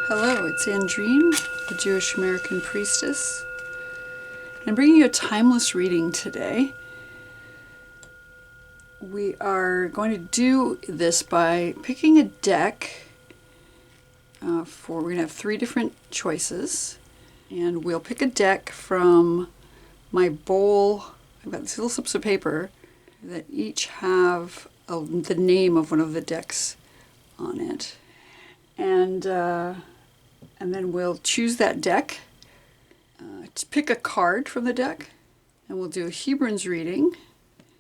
Hello, it's Andrine, the Jewish American priestess. I'm bringing you a timeless reading today. We are going to do this by picking a deck. We're going to have 3 different choices, and we'll pick a deck from my bowl. I've got these little slips of paper that each have the name of one of the decks on it, and then we'll choose that deck, to pick a card from the deck, and we'll do a Hebrunes reading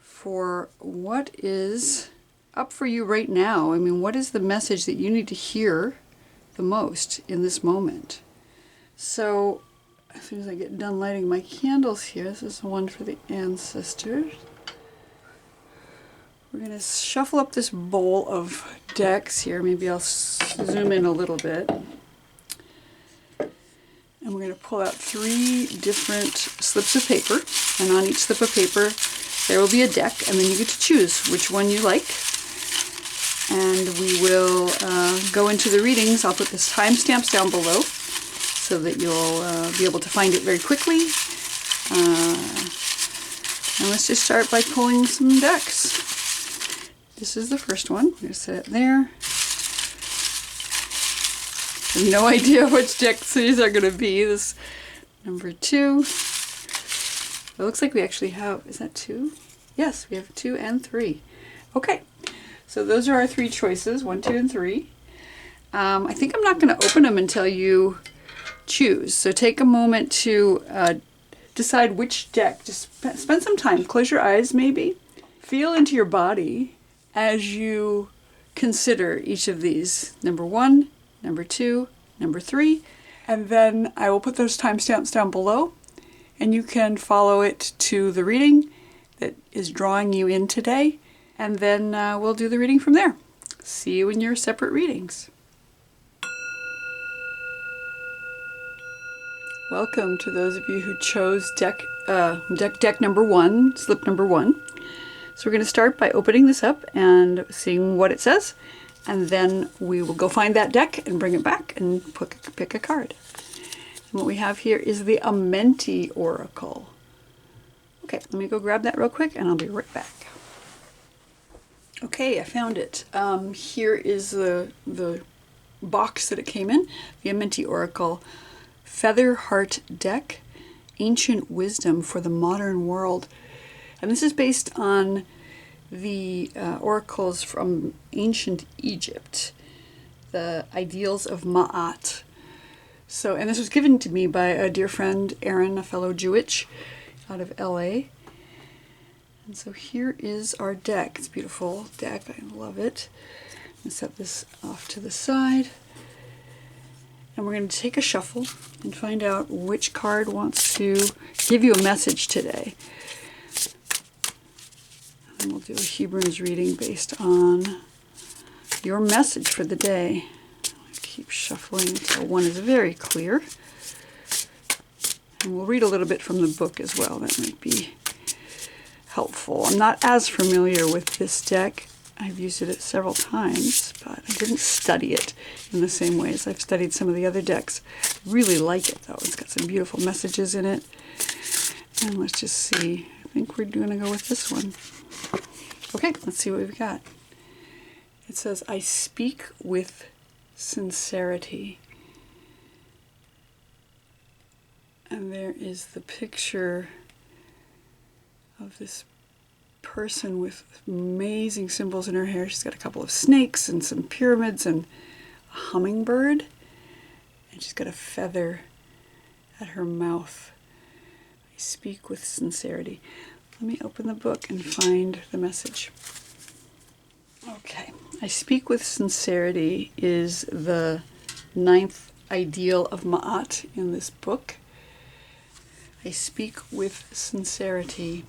for what is up for you right now. I mean, what is the message that you need to hear the most in this moment? So, as soon as I get done lighting my candles here, this is the one for the ancestors. We're going to shuffle up this bowl of decks here. Maybe I'll zoom in a little bit. And we're going to pull out 3 different slips of paper. And on each slip of paper, there will be a deck. And then you get to choose which one you like. And we will go into the readings. I'll put this timestamps down below so that you'll be able to find it very quickly. And let's just start by pulling some decks. This is the first one. I'm going to set it there. I have no idea which decks these are going to be. This number 2. It looks like we actually have, is that 2? Yes, we have 2 and 3. Okay, so those are our 3 choices, 1, 2, and 3. I think I'm not going to open them until you choose. So take a moment to decide which deck. Just spend some time. Close your eyes maybe. Feel into your body as you consider each of these. Number 1, number 2, number 3, and then I will put those timestamps down below, and you can follow it to the reading that is drawing you in today, and then we'll do the reading from there. See you in your separate readings. Welcome to those of you who chose deck number 1, slip number 1. So we're going to start by opening this up and seeing what it says, and then we will go find that deck and bring it back and pick a card. And what we have here is the Amenti Oracle. Okay, let me go grab that real quick and I'll be right back. Okay, I found it. Here is the box that it came in, the Amenti Oracle Feather Heart Deck, Ancient Wisdom for the Modern World. And this is based on the oracles from ancient Egypt, the ideals of Ma'at. So, and this was given to me by a dear friend, Aaron, a fellow Jewish out of LA. And so here is our deck. It's a beautiful deck. I love it. I'm going to set this off to the side. And we're going to take a shuffle and find out which card wants to give you a message today. And we'll do a Hebrunes reading based on your message for the day. I'll keep shuffling until one is very clear. And we'll read a little bit from the book as well. That might be helpful. I'm not as familiar with this deck. I've used it several times, but I didn't study it in the same way as I've studied some of the other decks. Really like it though. It's got some beautiful messages in it. And let's just see. I think we're going to go with this one. Okay, let's see what we've got. It says, I speak with sincerity. And there is the picture of this person with amazing symbols in her hair. She's got a couple of snakes and some pyramids and a hummingbird. And she's got a feather at her mouth. I speak with sincerity. Let me open the book and find the message. Okay. I speak with sincerity is the 9th ideal of Ma'at in this book. I speak with sincerity.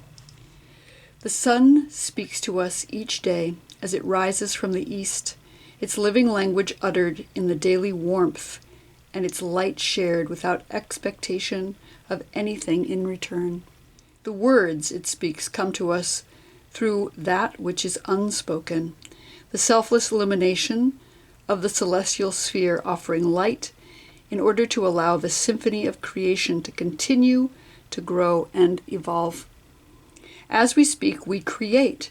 The sun speaks to us each day as it rises from the east, its living language uttered in the daily warmth, and its light shared without expectation of anything in return. The words it speaks come to us through that which is unspoken, the selfless illumination of the celestial sphere offering light in order to allow the symphony of creation to continue to grow and evolve. As we speak, we create,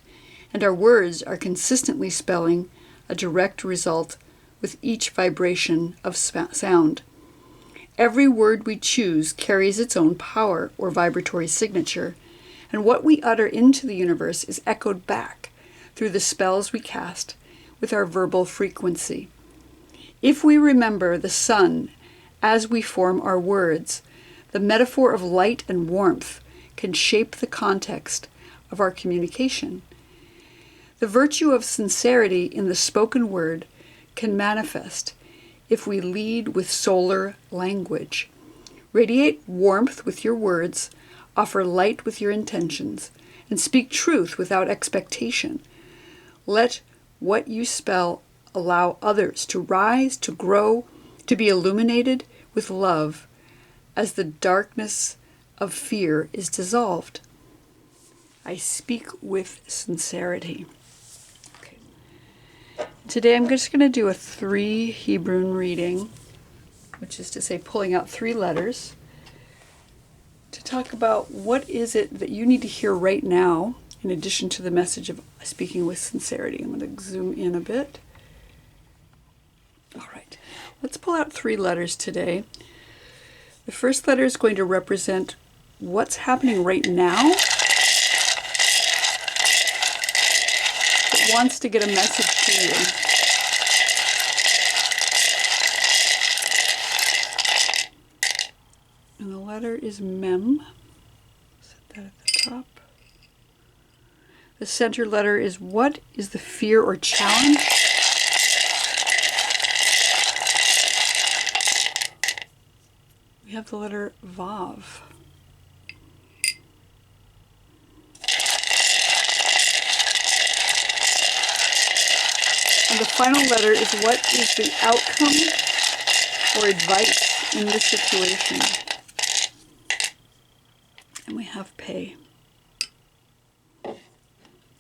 and our words are consistently spelling a direct result with each vibration of sound. Every word we choose carries its own power or vibratory signature, and what we utter into the universe is echoed back through the spells we cast with our verbal frequency. If we remember the sun as we form our words, the metaphor of light and warmth can shape the context of our communication. The virtue of sincerity in the spoken word can manifest if we lead with solar language. Radiate warmth with your words, offer light with your intentions, and speak truth without expectation. Let what you spell allow others to rise, to grow, to be illuminated with love as the darkness of fear is dissolved. I speak with sincerity. Okay. Today I'm just going to do a 3 Hebrew reading, which is to say pulling out 3 letters, to talk about what is it that you need to hear right now in addition to the message of speaking with sincerity. I'm going to zoom in a bit. All right, let's pull out 3 letters today. The first letter is going to represent what's happening right now. It wants to get a message to you. And the letter is Mem. Set that at the top. The center letter is what is the fear or challenge? We have the letter Vav. And the final letter is what is the outcome or advice in this situation? And we have Pei.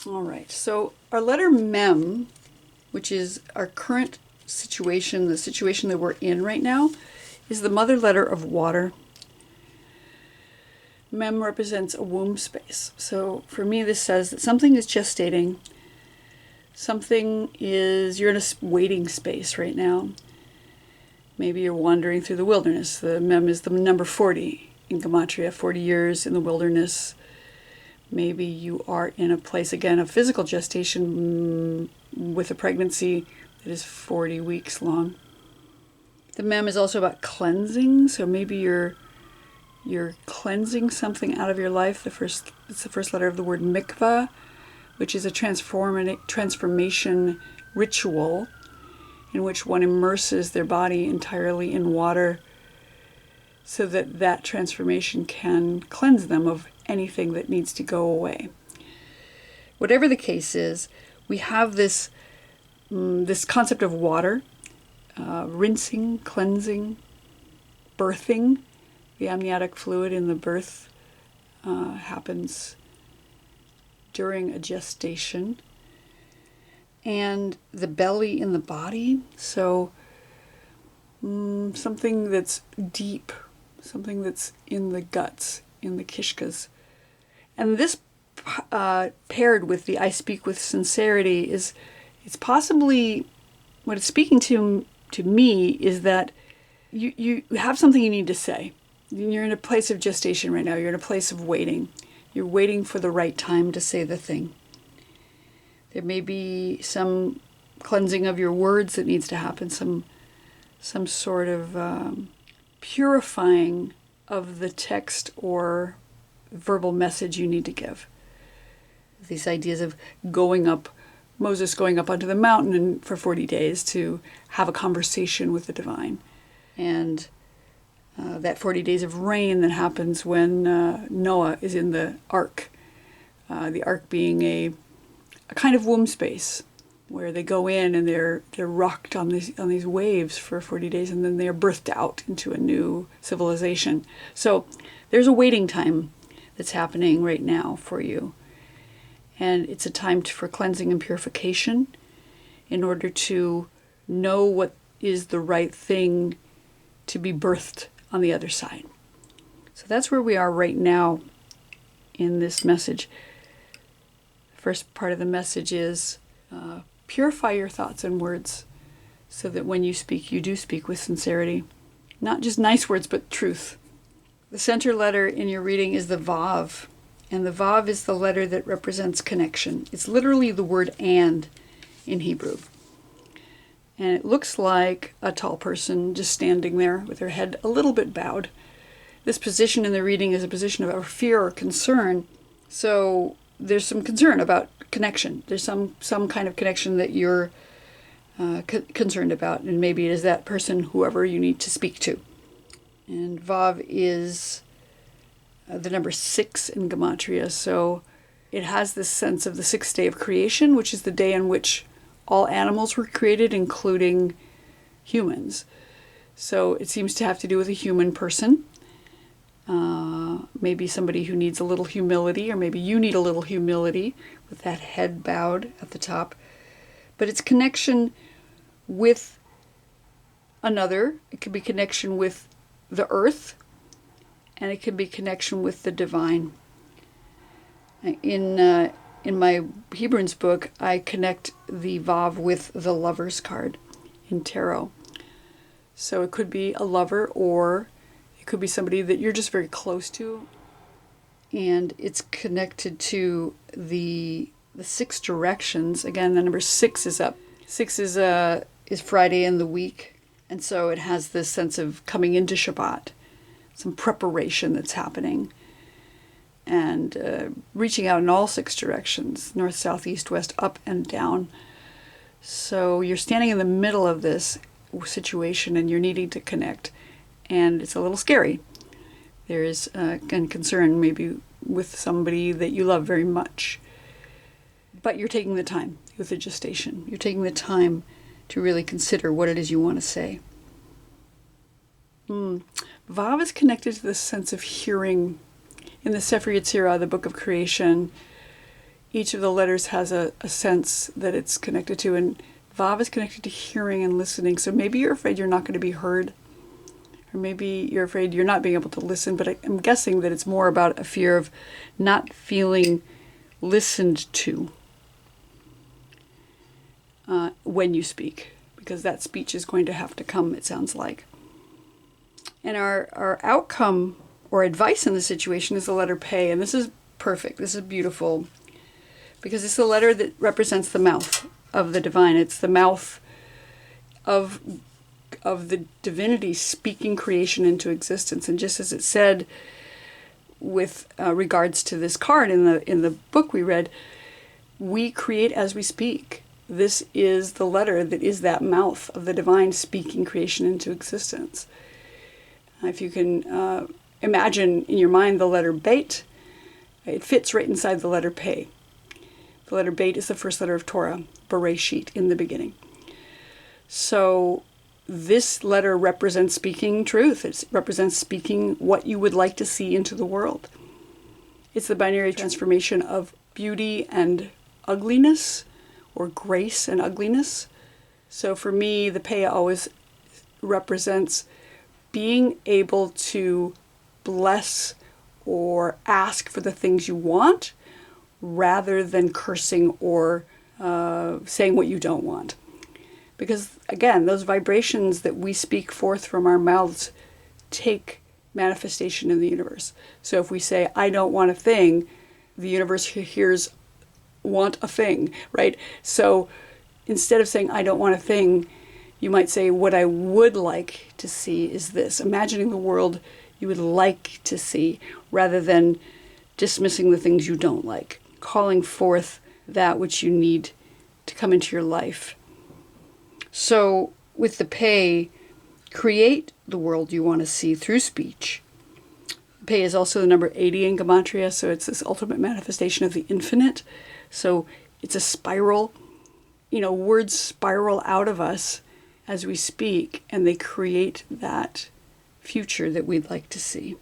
All right, so our letter Mem, which is our current situation, the situation that we're in right now, is the mother letter of water. Mem represents a womb space. So for me, this says that something is gestating. You're in a waiting space right now. Maybe you're wandering through the wilderness. The Mem is the number 40 in Gematria, 40 years in the wilderness. Maybe you are in a place, again, of physical gestation with a pregnancy that is 40 weeks long. The Mem is also about cleansing, so maybe you're cleansing something out of your life. It's the first letter of the word mikvah, which is a transformation ritual in which one immerses their body entirely in water so that that transformation can cleanse them of anything that needs to go away. Whatever the case is, we have this concept of water, rinsing, cleansing, birthing. The amniotic fluid in the birth happens during a gestation. And the belly in the body, so something that's deep, something that's in the guts, in the kishkas. And this paired with the I speak with sincerity it's possibly, what it's speaking to me is that you have something you need to say. You're in a place of gestation right now. You're in a place of waiting. You're waiting for the right time to say the thing. There may be some cleansing of your words that needs to happen, some sort of purifying of the text or verbal message you need to give. These ideas of Moses going up onto the mountain for 40 days to have a conversation with the divine. And that 40 days of rain that happens when Noah is in the ark. The ark being a kind of womb space where they go in and they're rocked on these waves for 40 days, and then they're birthed out into a new civilization. So there's a waiting time that's happening right now for you. And it's a time for cleansing and purification in order to know what is the right thing to be birthed on the other side. So that's where we are right now in this message. The first part of the message is purify your thoughts and words so that when you speak, you do speak with sincerity. Not just nice words, but truth. The center letter in your reading is the Vav. And the Vav is the letter that represents connection. It's literally the word and in Hebrew. And it looks like a tall person just standing there with her head a little bit bowed. This position in the reading is a position of fear or concern. So there's some concern about connection. There's some kind of connection that you're concerned about. And maybe it is that person, whoever you need to speak to. And Vav is the number 6 in Gematria. So it has this sense of the 6th day of creation, which is the day in which all animals were created, including humans. So it seems to have to do with a human person. Maybe somebody who needs a little humility, or maybe you need a little humility with that head bowed at the top. But it's connection with another. It could be connection with the earth, and it could be connection with the divine. In my Hebrunes book, I connect the Vav with the Lover's card in tarot. So it could be a lover, or it could be somebody that you're just very close to. And it's connected to the 6 directions. Again, the number 6 is up. 6 is Friday in the week. And so it has this sense of coming into Shabbat, some preparation that's happening, and reaching out in all 6 directions, north, south, east, west, up, and down. So you're standing in the middle of this situation and you're needing to connect. And it's a little scary. There is concern maybe with somebody that you love very much. But you're taking the time with the gestation. You're taking the time to really consider what it is you want to say. Vav is connected to the sense of hearing. In the Sefer Yetzirah, the book of creation, each of the letters has a sense that it's connected to, and Vav is connected to hearing and listening. So maybe you're afraid you're not going to be heard, or maybe you're afraid you're not being able to listen, but I'm guessing that it's more about a fear of not feeling listened to when you speak, because that speech is going to have to come, it sounds like. And our outcome or advice in the situation is the letter Pei, and this is perfect. This is beautiful, because it's the letter that represents the mouth of the divine. It's the mouth of the divinity speaking creation into existence. And just as it said with regards to this card in the book we read, we create as we speak. This is the letter that is that mouth of the divine speaking creation into existence. If you can imagine in your mind the letter Beit, it fits right inside the letter Pei. The letter Beit is the first letter of Torah, Bereshit, in the beginning. So this letter represents speaking truth. It represents speaking what you would like to see into the world. It's the binary transformation of beauty and ugliness, or grace and ugliness. So for me, the Pei always represents being able to bless or ask for the things you want, rather than cursing or saying what you don't want. Because again, those vibrations that we speak forth from our mouths take manifestation in the universe. So if we say, I don't want a thing, the universe hears want a thing, right? So instead of saying, I don't want a thing, you might say, what I would like to see is this. Imagining the world you would like to see, rather than dismissing the things you don't like. Calling forth that which you need to come into your life. So with the Pei, create the world you want to see through speech. Pei is also the number 80 in Gematria, so it's this ultimate manifestation of the infinite. So it's a spiral. Words spiral out of us as we speak, and they create that future that we'd like to see.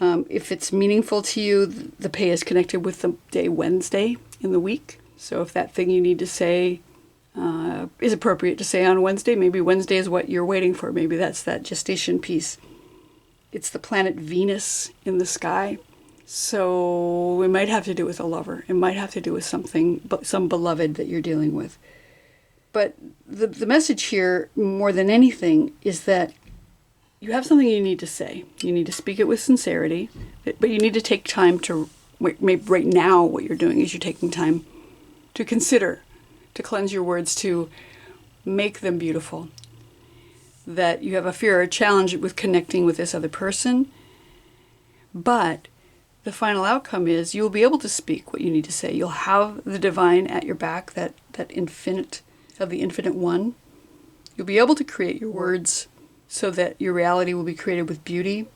If it's meaningful to you, the Pei is connected with the day Wednesday in the week. So if that thing you need to say is appropriate to say on Wednesday. Maybe Wednesday is what you're waiting for. Maybe that's that gestation piece. It's the planet Venus in the sky. So it might have to do with a lover. It might have to do with something, some beloved that you're dealing with. But the message here, more than anything, is that you have something you need to say. You need to speak it with sincerity, but you need to take time to, maybe right now what you're doing is you're taking time to consider, to cleanse your words, to make them beautiful. That you have a fear or a challenge with connecting with this other person, but the final outcome is you'll be able to speak what you need to say. You'll have the divine at your back, that infinite of the infinite one. You'll be able to create your words so that your reality will be created with beauty,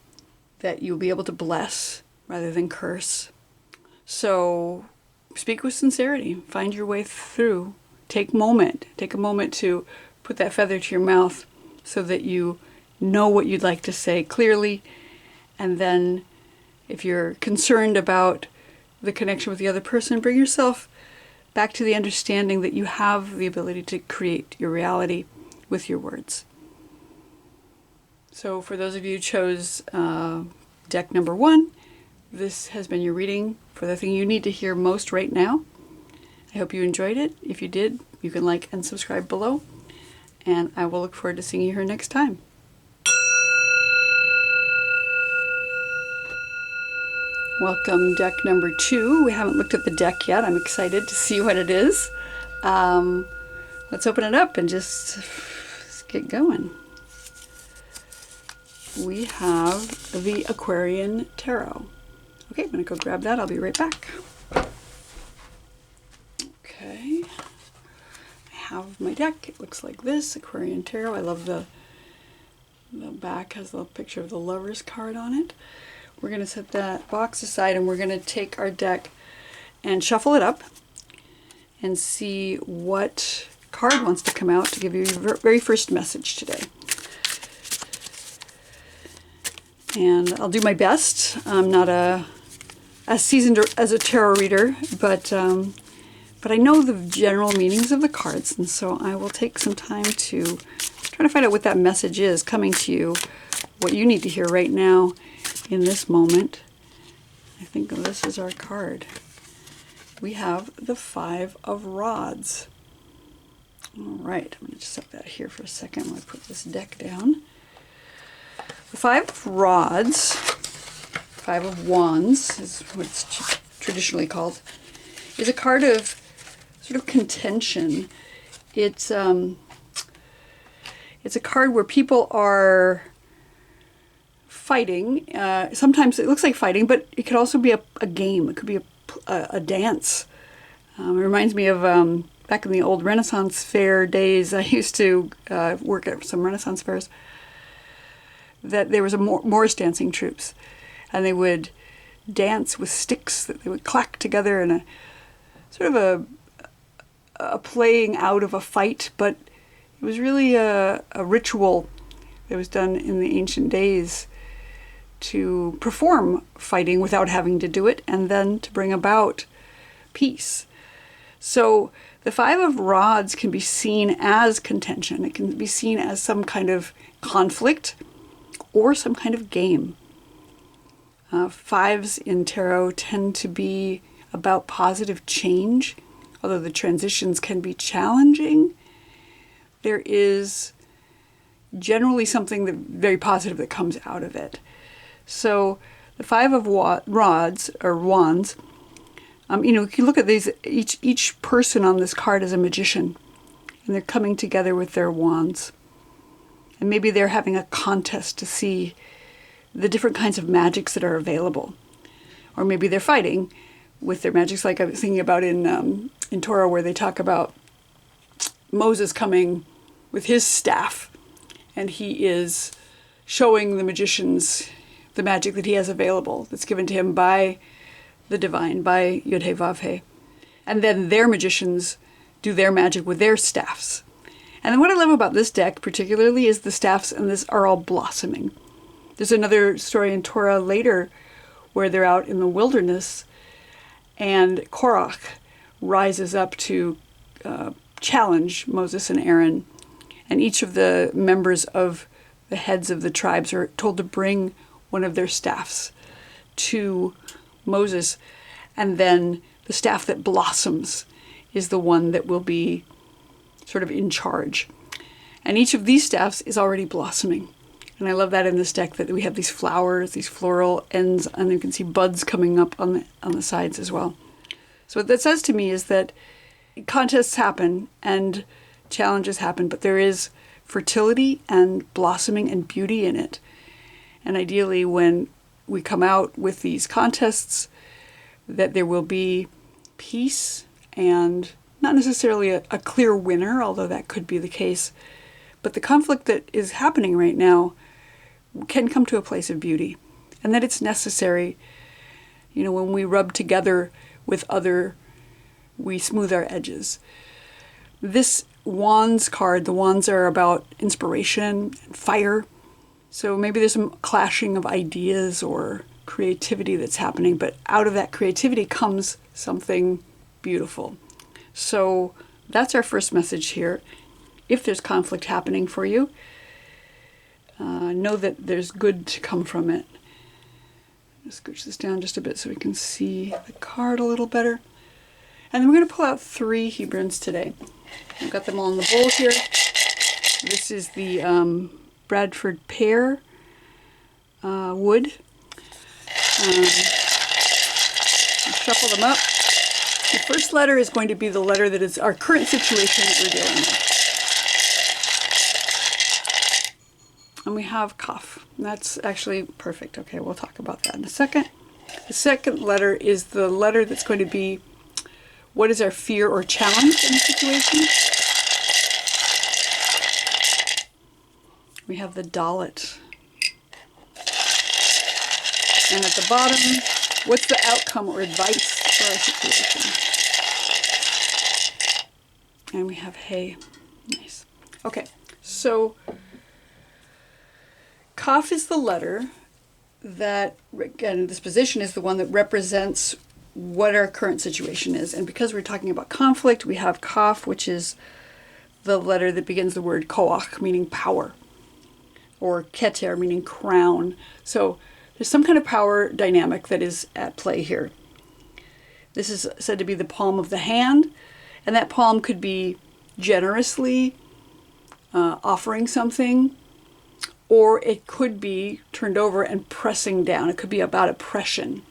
that you'll be able to bless rather than curse. So speak with sincerity. Find your way through. Take a moment to put that feather to your mouth so that you know what you'd like to say clearly. And then if you're concerned about the connection with the other person, bring yourself back to the understanding that you have the ability to create your reality with your words. So for those of you who chose deck number 1, this has been your reading for the thing you need to hear most right now. I hope you enjoyed it. If you did, you can like and subscribe below. And I will look forward to seeing you here next time. Welcome, deck number 2. We haven't looked at the deck yet. I'm excited to see what it is. Let's open it up and just get going. We have the Aquarian Tarot. Okay, I'm going to go grab that. I'll be right back. Okay. I have my deck. It looks like this, Aquarian Tarot. I love the back has the picture of the Lover's card on it. We're going to set that box aside and we're going to take our deck and shuffle it up and see what card wants to come out to give you your very first message today. And I'll do my best. I'm not as seasoned as a tarot reader, but I know the general meanings of the cards, and so I will take some time to try to find out what that message is coming to you, what you need to hear right now in this moment. I think this is our card. We have the 5 of Rods. All right, I'm going to just set that here for a second. I'm going to put this deck down. The 5 of Rods, 5 of Wands is what it's traditionally called, is a card of sort of contention. It's a card where people are fighting. Sometimes it looks like fighting, but it could also be a game. It could be a dance. It reminds me of back in the old Renaissance fair days. I used to work at some Renaissance fairs. That there was a Morris dancing troops, and they would dance with sticks that they would clack together in a sort of a playing out of a fight, but it was really a ritual that was done in the ancient days to perform fighting without having to do it, and then to bring about peace. So the 5 of Rods can be seen as contention. It can be seen as some kind of conflict or some kind of game. 5s in tarot tend to be about positive change, although the transitions can be challenging. There is generally something very positive that comes out of it. So the 5 of Rods, or Wands, you can look at these, each person on this card is a magician, and they're coming together with their wands. And maybe they're having a contest to see the different kinds of magics that are available. Or maybe they're fighting with their magics, like I was thinking about in Torah, where they talk about Moses coming with his staff, and he is showing the magicians the magic that he has available, that's given to him by the divine, by Yod-Heh Vav-Heh. And then their magicians do their magic with their staffs. And then what I love about this deck particularly is the staffs and this are all blossoming. There's another story in Torah later where they're out in the wilderness and Korach rises up to challenge Moses and Aaron. And each of the members of the heads of the tribes are told to bring one of their staffs to Moses. And then the staff that blossoms is the one that will be sort of in charge. And each of these staffs is already blossoming. And I love that in this deck, that we have these flowers, these floral ends, and you can see buds coming up on the sides as well. So what that says to me is that contests happen and challenges happen, but there is fertility and blossoming and beauty in it. And ideally, when we come out with these contests, that there will be peace and not necessarily a clear winner, although that could be the case. But the conflict that is happening right now can come to a place of beauty, and that it's necessary. You know, when we rub together with other, we smooth our edges. This Wands card, the Wands are about inspiration and fire. So maybe there's some clashing of ideas or creativity that's happening, but out of that creativity comes something beautiful. So that's our first message here. If there's conflict happening for you, know that there's good to come from it. Just scooch this down just a bit so we can see the card a little better. And then we're going to pull out 3 Hebrunes today. I've got them all in the bowl here. This is the Bradford pear wood. Shuffle them up. The first letter is going to be the letter that is our current situation that we're dealing with. And we have Kaf. That's actually perfect. Okay, we'll talk about that in a second. The second letter is the letter that's going to be, what is our fear or challenge in the situation? We have the Dalet. And at the bottom, what's the outcome or advice for our situation? And we have Hey. Nice. Okay, so Kaf is the letter that, again, this position is the one that represents what our current situation is. And because we're talking about conflict, we have Kaf, which is the letter that begins the word koach, meaning power, or keter, meaning crown. So there's some kind of power dynamic that is at play here. This is said to be the palm of the hand, and that palm could be generously offering something, or it could be turned over and pressing down. It could be about oppression.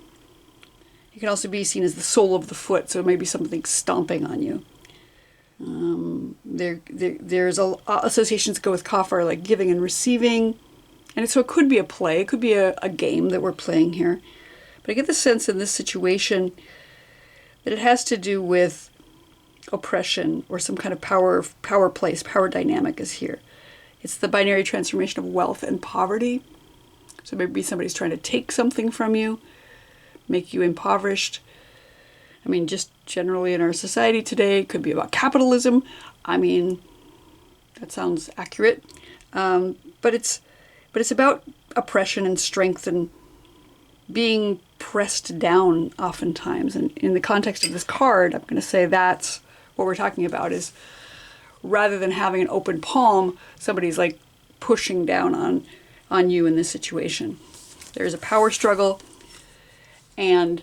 It can also be seen as the sole of the foot, so it may be something stomping on you. There's associations that go with Kaf are like giving and receiving, and so it could be a play, it could be a game that we're playing here. But I get the sense in this situation that it has to do with oppression or some kind of power place, power dynamic is here. It's the binary transformation of wealth and poverty. So maybe somebody's trying to take something from you, make you impoverished. I mean, just generally in our society today, it could be about capitalism. I mean, that sounds accurate. But it's about oppression and strength and being pressed down oftentimes. And in the context of this card, I'm going to say that's what we're talking about, is rather than having an open palm, somebody's like pushing down on you in this situation. There's a power struggle, and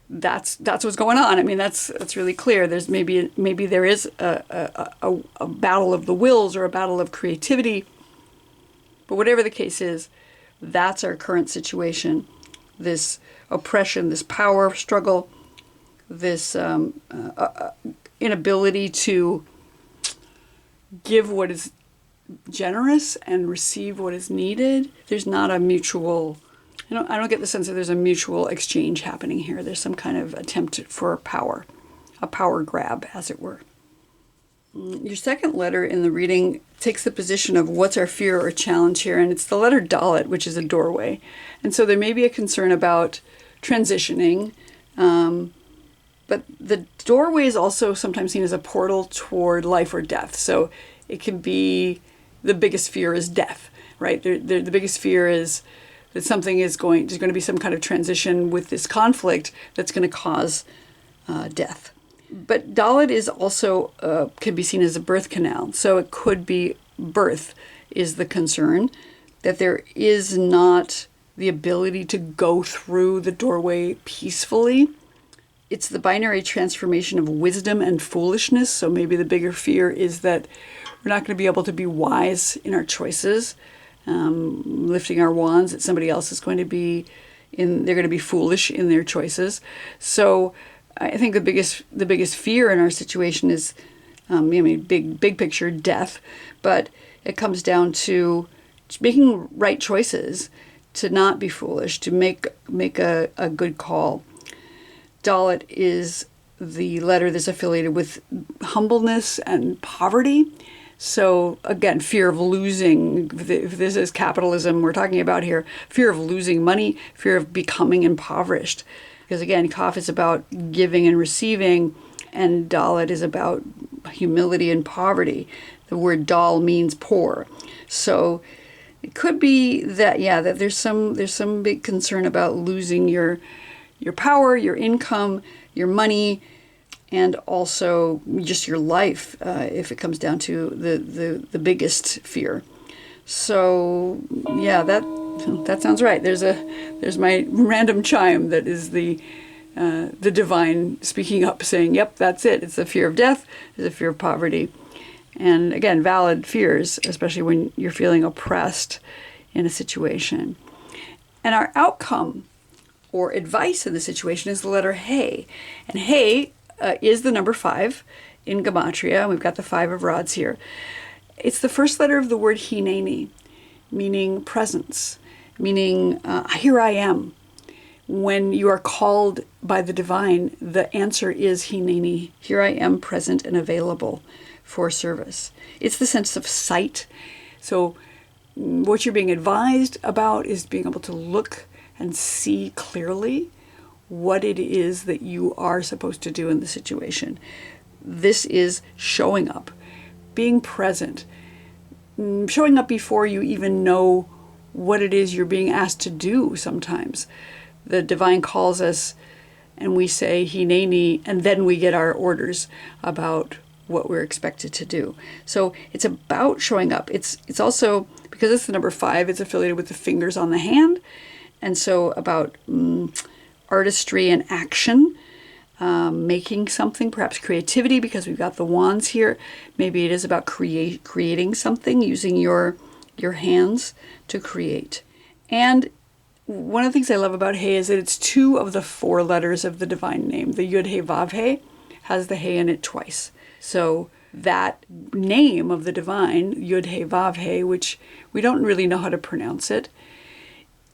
that's what's going on. I mean, that's really clear. There's maybe there is a battle of the wills or a battle of creativity, but whatever the case is, that's our current situation. This oppression, this power struggle, this inability to give what is generous and receive what is needed. There's not a mutual, I don't get the sense that there's a mutual exchange happening here. There's some kind of attempt for power, a power grab, as it were. Your second letter in the reading takes the position of what's our fear or challenge here, and it's the letter Dalet, which is a doorway. And so there may be a concern about transitioning, but the doorway is also sometimes seen as a portal toward life or death. So it can be, the biggest fear is death, right? The biggest fear is that there's going to be some kind of transition with this conflict that's going to cause death. But Dalit is also, can be seen as a birth canal. So it could be birth is the concern, that there is not the ability to go through the doorway peacefully. It's the binary transformation of wisdom and foolishness. So maybe the bigger fear is that we're not going to be able to be wise in our choices, lifting our wands, that somebody else is going to be they're going to be foolish in their choices. So I think the biggest fear in our situation is, big picture, death. But it comes down to making right choices, to not be foolish, to make a good call. Dalit is the letter that's affiliated with humbleness and poverty. So again, fear of losing, if this is capitalism we're talking about here, fear of losing money, fear of becoming impoverished. Because again, Kaf is about giving and receiving, and Dalit is about humility and poverty. The word dal means poor. So it could be that, that there's some big concern about losing your power, your income, your money, and also just your life, if it comes down to the biggest fear. So that sounds right. There's my random chime that is the divine speaking up, saying, yep, that's it. It's the fear of death, it's the fear of poverty. And again, valid fears, especially when you're feeling oppressed in a situation. And our outcome or advice in the situation is the letter He. And He is the number 5 in Gematria. And we've got the 5 of rods here. It's the first letter of the word Hineni, meaning presence, meaning here I am. When you are called by the divine, the answer is Hineni. Here I am, present and available for service. It's the sense of sight. So what you're being advised about is being able to look and see clearly what it is that you are supposed to do in the situation. This is showing up, being present, showing up before you even know what it is you're being asked to do sometimes. The divine calls us and we say Hineni, and then we get our orders about what we're expected to do. So it's about showing up. It's also, because it's the number 5, it's affiliated with the fingers on the hand. And so about artistry and action, making something, perhaps creativity, because we've got the wands here. Maybe it is about creating something, using your hands to create. And one of the things I love about He is that it's 2 of the 4 letters of the divine name. The Yud He Vav He has the He in it twice. So that name of the divine, Yud He Vav He, which we don't really know how to pronounce it,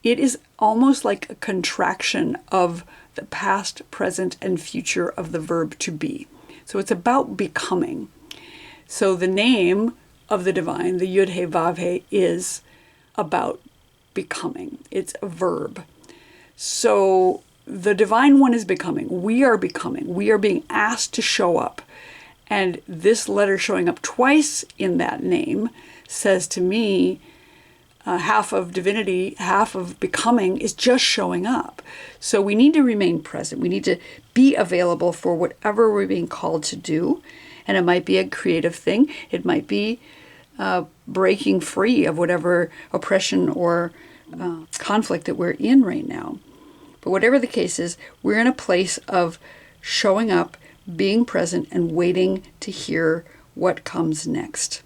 it is almost like a contraction of the past, present, and future of the verb to be. So it's about becoming. So the name of the divine, the Yud He Vav He, is about becoming. It's a verb. So the divine one is becoming. We are becoming. We are being asked to show up. And this letter showing up twice in that name says to me, half of divinity, half of becoming is just showing up. So we need to remain present. We need to be available for whatever we're being called to do. And it might be a creative thing. It might be breaking free of whatever oppression or conflict that we're in right now. But whatever the case is, we're in a place of showing up, being present, and waiting to hear what comes next.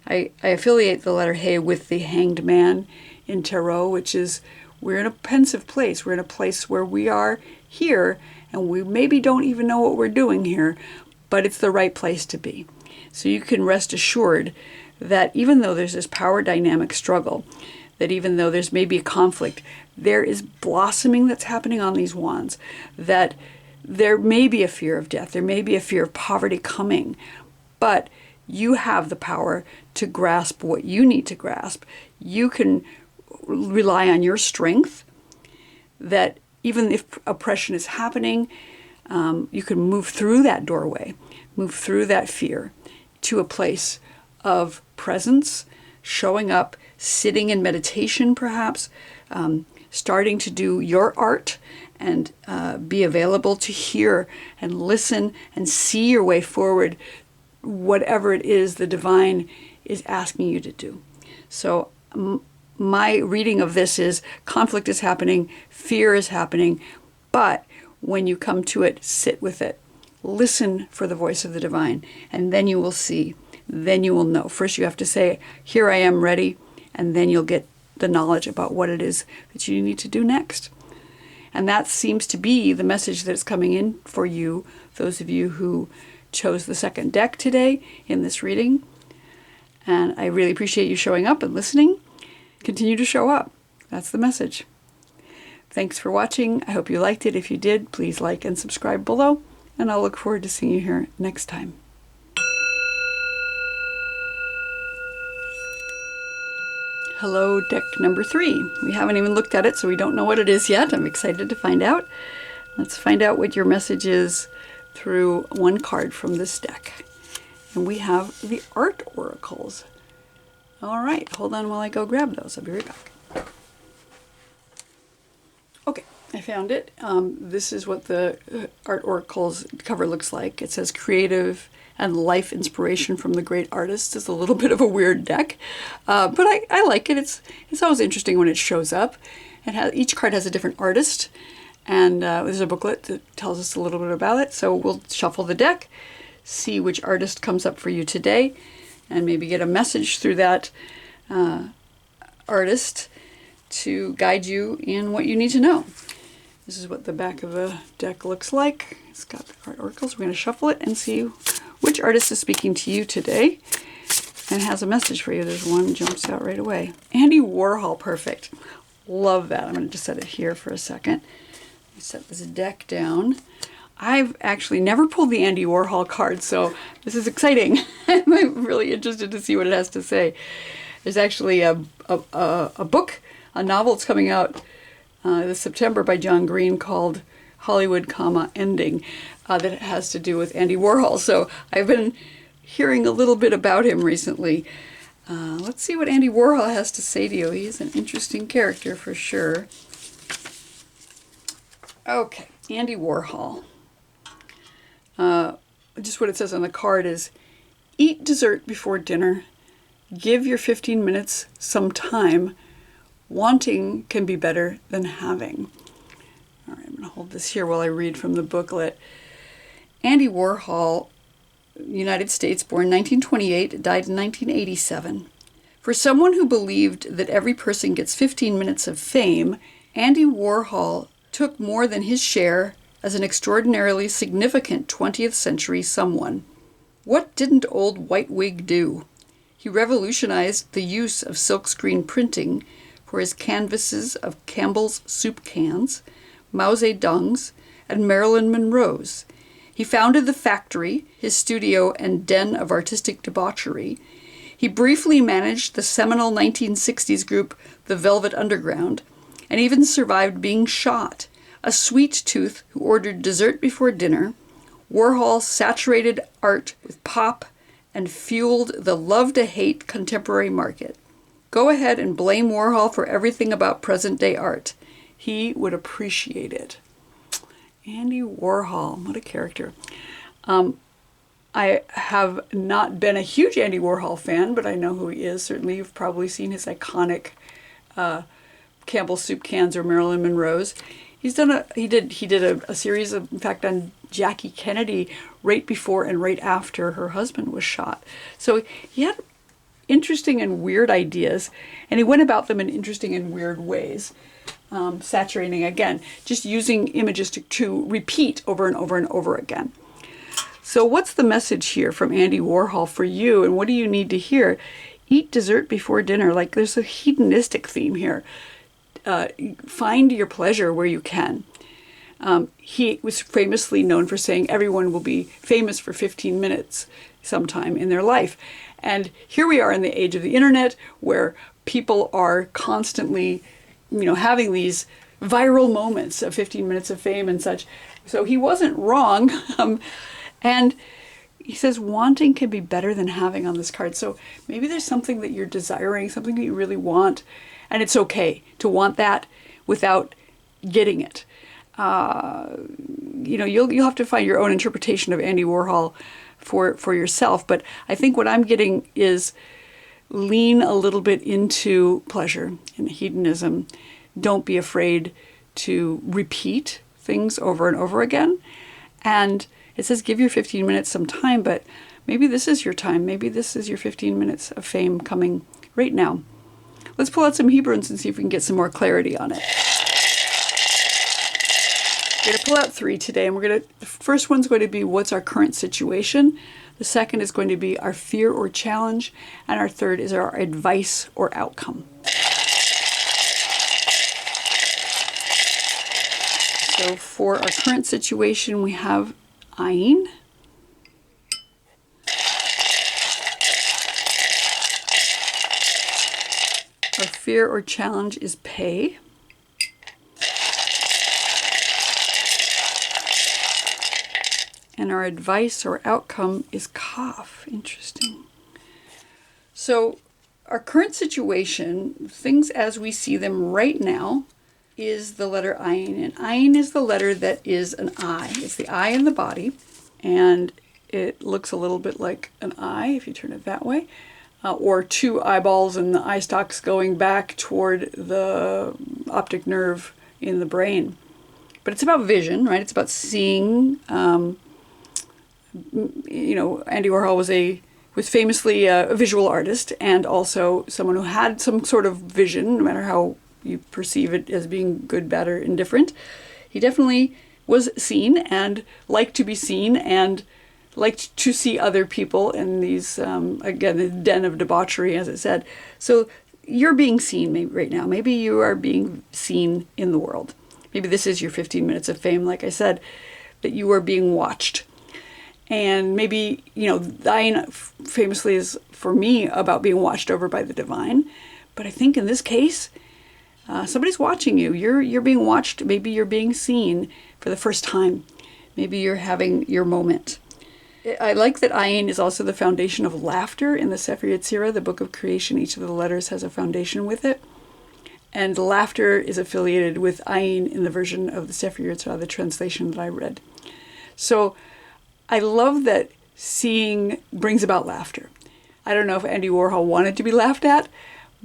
I affiliate the letter He with the Hanged Man in Tarot, which is we're in a pensive place. We're in a place where we are here, and we maybe don't even know what we're doing here, but it's the right place to be. So you can rest assured that even though there's this power dynamic struggle, that even though there's maybe a conflict, there is blossoming that's happening on these wands, that there may be a fear of death, there may be a fear of poverty coming, but you have the power to grasp what you need to grasp. You can rely on your strength, that even if oppression is happening, you can move through that doorway, move through that fear to a place of presence, showing up, sitting in meditation perhaps, starting to do your art and be available to hear and listen and see your way forward, whatever it is the divine is asking you to do. So my reading of this is conflict is happening, fear is happening, but when you come to it, sit with it. Listen for the voice of the divine, and then you will see. Then you will know. First you have to say, here I am ready, and then you'll get the knowledge about what it is that you need to do next. And that seems to be the message that's coming in for you, those of you who chose the second deck today in this reading. And I really appreciate you showing up and listening. Continue to show up. That's the message. Thanks for watching. I hope you liked it. If you did, please like and subscribe below, and I'll look forward to seeing you here next time. Hello, deck number 3. We haven't even looked at it, so we don't know what it is yet. I'm excited to find out. Let's find out what your message is through one card from this deck. And we have the Art Oracles. All right, hold on while I go grab those. I'll be right back. Okay, I found it. This is what the Art Oracles cover looks like. It says creative and life inspiration from the great artists. It's a little bit of a weird deck, but I like it. It's always interesting when it shows up. Each card has a different artist, and there's a booklet that tells us a little bit about it. So we'll shuffle the deck, see which artist comes up for you today, and maybe get a message through that artist to guide you in what you need to know. This is what the back of the deck looks like. It's got the Art Oracles. We're going to shuffle it and see which artist is speaking to you today and has a message for you. There's one jumps out right away. Andy Warhol, perfect. Love that. I'm going to just set it here for a second. Let me set this deck down. I've actually never pulled the Andy Warhol card, so this is exciting. I'm really interested to see what it has to say. There's actually a book, a novel that's coming out this September by John Green called Hollywood, Ending, that has to do with Andy Warhol. So I've been hearing a little bit about him recently. Let's see what Andy Warhol has to say to you. He's an interesting character for sure. Okay, Andy Warhol. Just what it says on the card is, eat dessert before dinner. Give your 15 minutes some time. Wanting can be better than having. All right, I'm going to hold this here while I read from the booklet. Andy Warhol, United States, born 1928, died in 1987. For someone who believed that every person gets 15 minutes of fame, Andy Warhol took more than his share as an extraordinarily significant 20th century someone. What didn't old Whitewig do? He revolutionized the use of silkscreen printing for his canvases of Campbell's soup cans, Mao Zedong's, and Marilyn Monroe's. He founded the Factory, his studio and den of artistic debauchery. He briefly managed the seminal 1960s group The Velvet Underground, and even survived being shot. A sweet tooth who ordered dessert before dinner, Warhol saturated art with pop and fueled the love-to-hate contemporary market. Go ahead and blame Warhol for everything about present-day art. He would appreciate it. Andy Warhol, what a character. I have not been a huge Andy Warhol fan, but I know who he is. Certainly you've probably seen his iconic Campbell soup cans or Marilyn Monroe's. He did a series of, in fact, on Jackie Kennedy right before and right after her husband was shot. So he had interesting and weird ideas, and he went about them in interesting and weird ways. Saturating, again, just using images to repeat over and over and over again. So what's the message here from Andy Warhol for you, and what do you need to hear? Eat dessert before dinner. Like, there's a hedonistic theme here. Find your pleasure where you can. He was famously known for saying everyone will be famous for 15 minutes sometime in their life. And here we are in the age of the internet, where people are constantly, having these viral moments of 15 minutes of fame and such. So he wasn't wrong. And he says wanting can be better than having on this card. So maybe there's something that you're desiring, something that you really want, and it's okay to want that without getting it. you'll have to find your own interpretation of Andy Warhol for yourself. But I think what I'm getting is lean a little bit into pleasure and hedonism. Don't be afraid to repeat things over and over again. And it says give your 15 minutes some time, but maybe this is your time. Maybe this is your 15 minutes of fame coming right now. Let's pull out some Hebrunes and see if we can get some more clarity on it. We're going to pull out 3 today, and the first one's going to be what's our current situation. The second is going to be our fear or challenge, and our third is our advice or outcome. So for our current situation, we have Ayin. Our fear or challenge is Pei. And our advice or outcome is Kaf. Interesting. So our current situation, things as we see them right now, is the letter Ayin. And Ayin is the letter that is an eye. It's the eye in the body. And it looks a little bit like an eye if you turn it that way. Or 2 eyeballs and the eye stalks going back toward the optic nerve in the brain. But it's about vision, right? It's about seeing. Andy Warhol was famously a visual artist and also someone who had some sort of vision, no matter how you perceive it as being good, bad, or indifferent. He definitely was seen and liked to be seen and liked to see other people in these, again, the den of debauchery, as it said. So you're being seen maybe right now. Maybe you are being seen in the world. Maybe this is your 15 minutes of fame, like I said, that you are being watched. And maybe, Ayin famously is, for me, about being watched over by the divine. But I think in this case, somebody's watching you. You're being watched. Maybe you're being seen for the first time. Maybe you're having your moment. I like that Ayin is also the foundation of laughter in the Sefer Yetzirah, the book of creation. Each of the letters has a foundation with it. And laughter is affiliated with Ayin in the version of the Sefer Yetzirah, the translation that I read. So I love that seeing brings about laughter. I don't know if Andy Warhol wanted to be laughed at,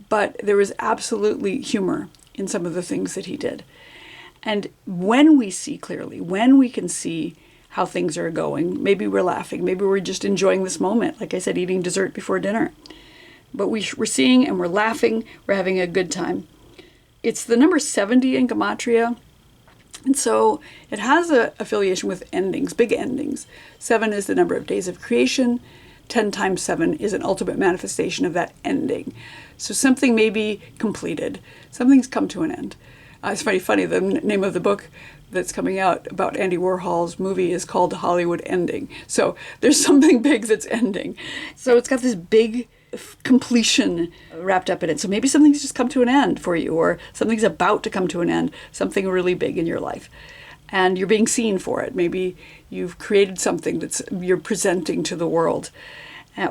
but there was absolutely humor in some of the things that he did. And when we see clearly, when we can see how things are going, maybe we're laughing, maybe we're just enjoying this moment, like I said, eating dessert before dinner. But we're seeing and we're laughing, we're having a good time. It's the number 70 in Gematria. And so it has an affiliation with endings, big endings. 7 is the number of days of creation. 10 times 7 is an ultimate manifestation of that ending. So something may be completed. Something's come to an end. It's funny, the name of the book that's coming out about Andy Warhol's movie is called Hollywood Ending. So there's something big that's ending. So it's got this big completion wrapped up in it. So maybe something's just come to an end for you, or something's about to come to an end, something really big in your life. And you're being seen for it. Maybe you've created something you're presenting to the world,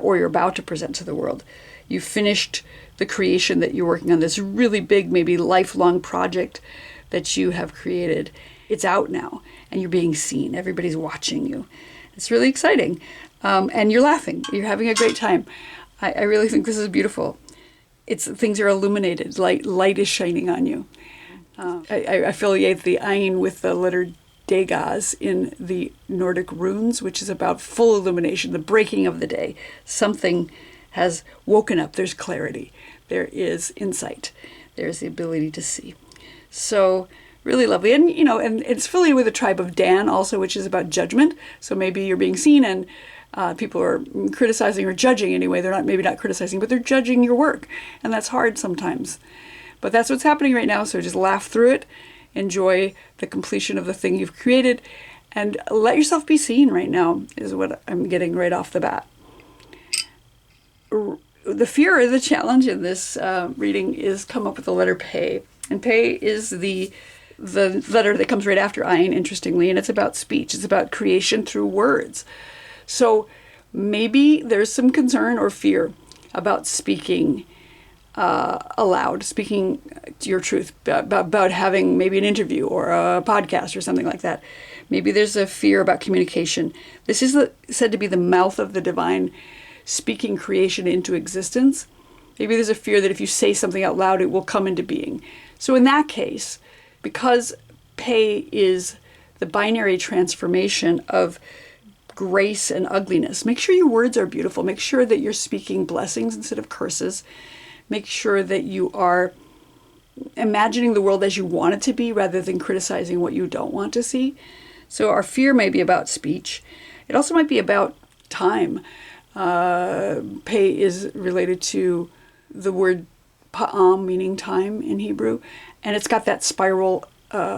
or you're about to present to the world. You've finished the creation that you're working on, this really big, maybe lifelong project that you have created. It's out now, and you're being seen. Everybody's watching you. It's really exciting. And you're laughing. You're having a great time. I really think this is beautiful. Things are illuminated. Light is shining on you. I affiliate the Ayin with the letter Dagaz in the Nordic runes, which is about full illumination, the breaking of the day. Something has woken up. There's clarity. There is insight. There's the ability to see. So really lovely. And, and it's affiliated with the tribe of Dan also, which is about judgment. So maybe you're being seen and people are criticizing or judging anyway. They're maybe not criticizing, but they're judging your work. And that's hard sometimes. But that's what's happening right now. So just laugh through it. Enjoy the completion of the thing you've created. And let yourself be seen right now is what I'm getting right off the bat. The fear or the challenge in this reading is come up with the letter Pei. And Pei is the letter that comes right after Ayin, interestingly. And it's about speech. It's about creation through words. So maybe there's some concern or fear about speaking aloud, speaking your truth about having maybe an interview or a podcast or something like that. Maybe there's a fear about communication. This is said to be the mouth of the divine speaking creation into existence. Maybe there's a fear that if you say something out loud, it will come into being. So in that case, because Pei is the binary transformation of grace and ugliness, make sure your words are beautiful. Make sure that you're speaking blessings instead of curses. Make sure that you are imagining the world as you want it to be rather than criticizing what you don't want to see. So our fear may be about speech. It also might be about time. Pei is related to the word pa'am, meaning time in Hebrew, and it's got that spiral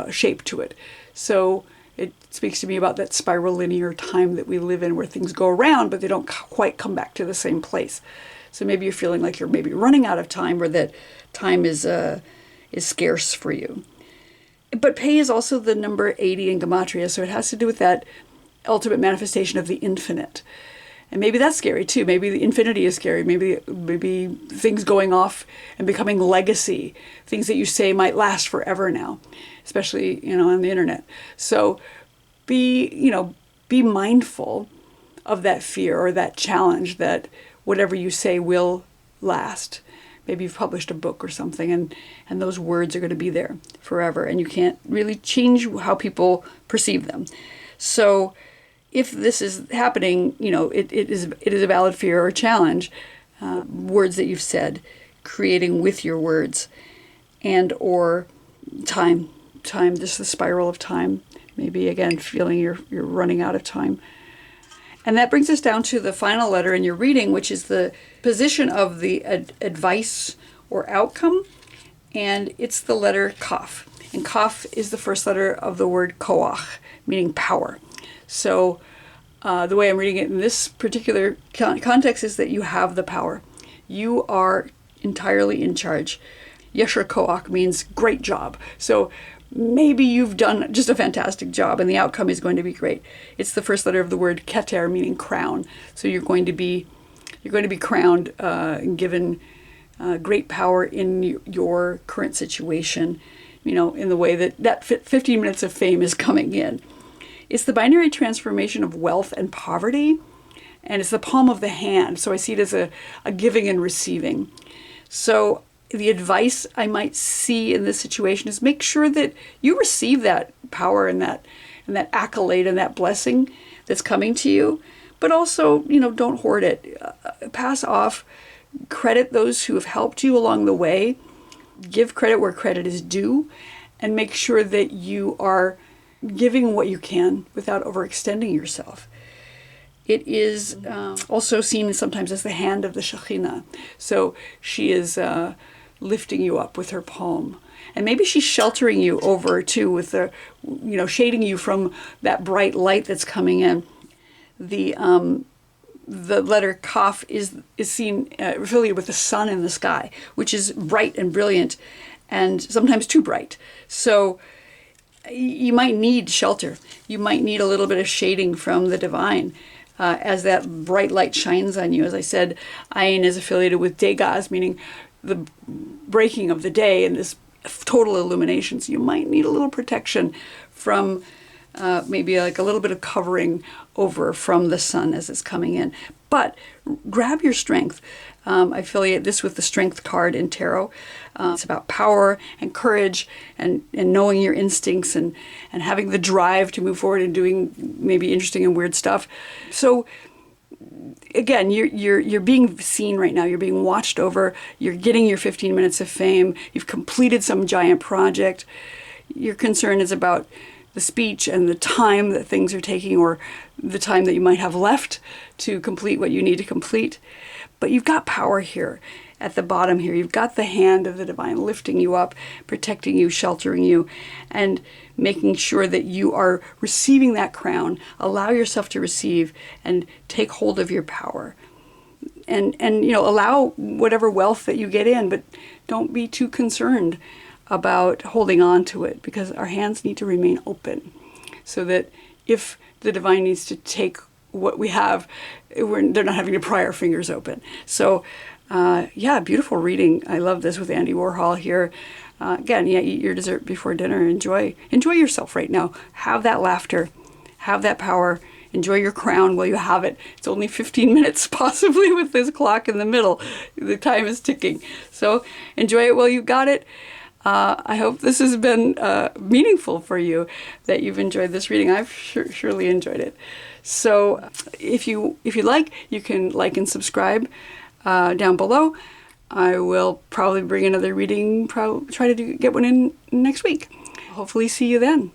shape to it. So it speaks to me about that spiral linear time that we live in where things go around, but they don't quite come back to the same place. So maybe you're feeling like you're maybe running out of time, or that time is scarce for you. But Pei is also the number 80 in Gematria, so it has to do with that ultimate manifestation of the infinite. And maybe that's scary too. Maybe the infinity is scary. Maybe things going off and becoming legacy, things that you say might last forever now, especially, on the internet. So be mindful of that fear or that challenge that whatever you say will last. Maybe you've published a book or something, and those words are going to be there forever, and you can't really change how people perceive them. So if this is happening, it is a valid fear or challenge. Words that you've said, creating with your words, and or time, just the spiral of time. Maybe again feeling you're running out of time. And that brings us down to the final letter in your reading, which is the position of the advice or outcome, and it's the letter Kaf. And Kaf is the first letter of the word koach, meaning power. So the way I'm reading it in this particular context is that you have the power. You are entirely in charge. Yesher koach means great job. So maybe you've done just a fantastic job and the outcome is going to be great. It's the first letter of the word keter, meaning crown. So you're going to be crowned and given great power in your current situation, in the way that 15 minutes of fame is coming in. It's the binary transformation of wealth and poverty, and it's the palm of the hand. So I see it as a giving and receiving. So the advice I might see in this situation is make sure that you receive that power and that accolade and that blessing that's coming to you, but also, don't hoard it. Pass off, credit those who have helped you along the way, give credit where credit is due, and make sure that you are giving what you can without overextending yourself. It is also seen sometimes as the hand of the Shekhinah. So she is lifting you up with her palm. And maybe she's sheltering you over too with the, shading you from that bright light that's coming in. The letter Kaf is seen affiliated with the sun in the sky, which is bright and brilliant and sometimes too bright. So you might need shelter. You might need a little bit of shading from the divine as that bright light shines on you. As I said, Ayin is affiliated with Degaz, meaning the breaking of the day and this total illumination. So you might need a little protection from maybe like a little bit of covering over from the sun as it's coming in. But grab your strength. I affiliate this with the strength card in tarot. It's about power and courage and knowing your instincts and having the drive to move forward and doing maybe interesting and weird stuff. So again, you're being seen right now. You're being watched over. You're getting your 15 minutes of fame. You've completed some giant project. Your concern is about the speech and the time that things are taking, or the time that you might have left to complete what you need to complete. But you've got power here at the bottom here. You've got the hand of the divine lifting you up, protecting you, sheltering you, and making sure that you are receiving that crown. Allow yourself to receive and take hold of your power. And allow whatever wealth that you get in, but don't be too concerned about holding on to it, because our hands need to remain open so that if the divine needs to take what we have, they're not having to pry our fingers open. So Yeah, beautiful reading. I love this with Andy Warhol here. Again, yeah, eat your dessert before dinner. Enjoy yourself right now. Have that laughter. Have that power. Enjoy your crown while you have it. It's only 15 minutes possibly with this clock in the middle. The time is ticking. So enjoy it while you've got it. I hope this has been meaningful for you, that you've enjoyed this reading. I've surely enjoyed it. So if you like, you can like and subscribe down below. I will probably bring another reading, try to get one in next week. Hopefully see you then.